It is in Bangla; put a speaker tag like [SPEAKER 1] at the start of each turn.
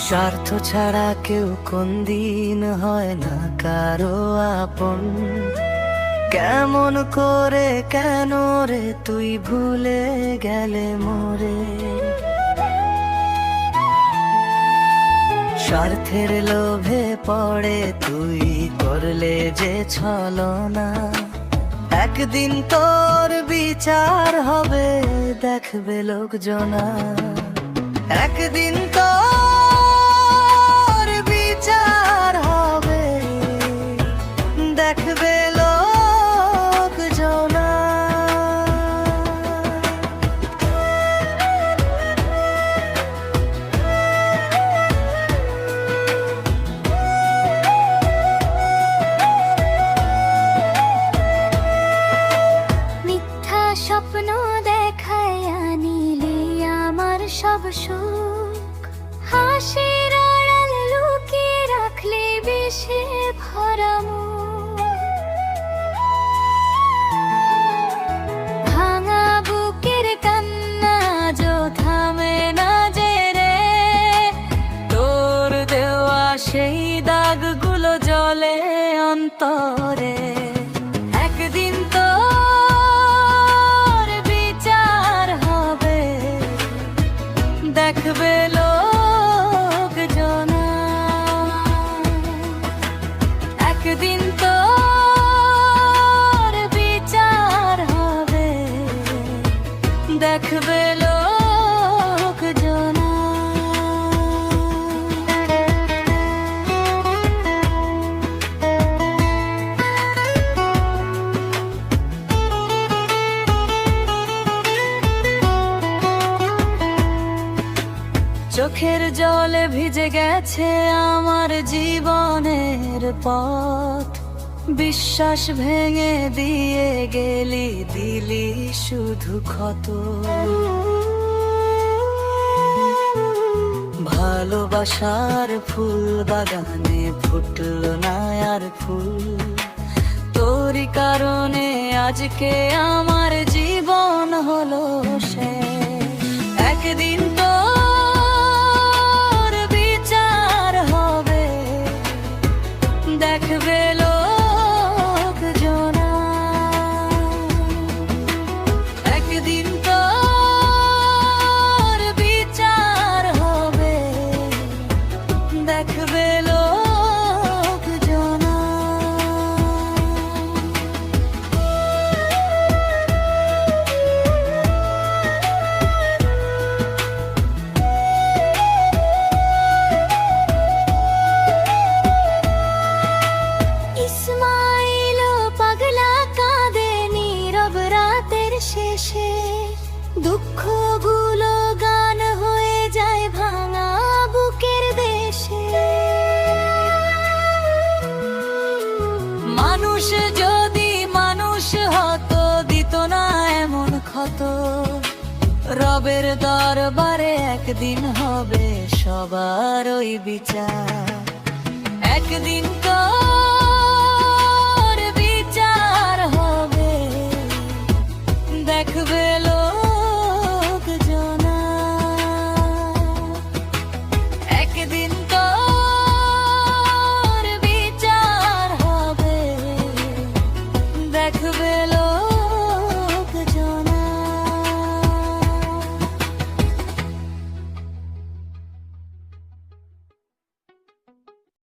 [SPEAKER 1] স্বার্থ ছাড়া কেউ কোনদিন হয় না কারো আপন। কেমন করে কেন রে তুই ভুলে গেলে মোরে? স্বার্থের লোভে পড়ে তুই করলে যে ছলনা, একদিন তোর বিচার হবে দেখবে লোকজনা। একদিন তোর বিচার হবে দেখবে লোকজনা।
[SPEAKER 2] মিথ্যা স্বপ্ন দেখায় আনিলে আমার সব সুখ, হাসির আড়াল লুকিয়ে রাখলে বিষে ভরা মুখ। ভাঙা বুকের কান্না যো থামে না যে রে, তোর দেওয়া সেই দাগগুলো জ্বলে অন্তরে। একদিন তোর বিচার হবে দেখবে লোকজনা। একদিন তোর বিচার হবে দেখবে লোকজনা। চোখের জলে ভিজে গেছে আমার জীবনের পথ, বিশ্বাস ভেঙে দিয়ে গেলি দিলি শুধু ক্ষত। ভালোবাসার ফুল বাগানে ফুটলো না আর ফুল, তোরই কারণে আজকে আমার জীবন হলো শেষ। একদিন তোর বিচার হবে দেখবে লোকজনা। একদিন তোর বিচার হবে দেখবে লোকজনা। ইসমাইল পাগলা কাঁদে নীরব রাতের শেষে, দুঃখগুলো গান হয়ে যায় ভাঙা বুকের দেশে। মানুষ যদি মানুষ হতো দিত না এমন ক্ষত, রবের দরবারে একদিন হবে সবার ওই বিচার। একদিন তোর বিচার হবে দেখবে লোকজনা। একদিন তোর বিচার হবে দেখবে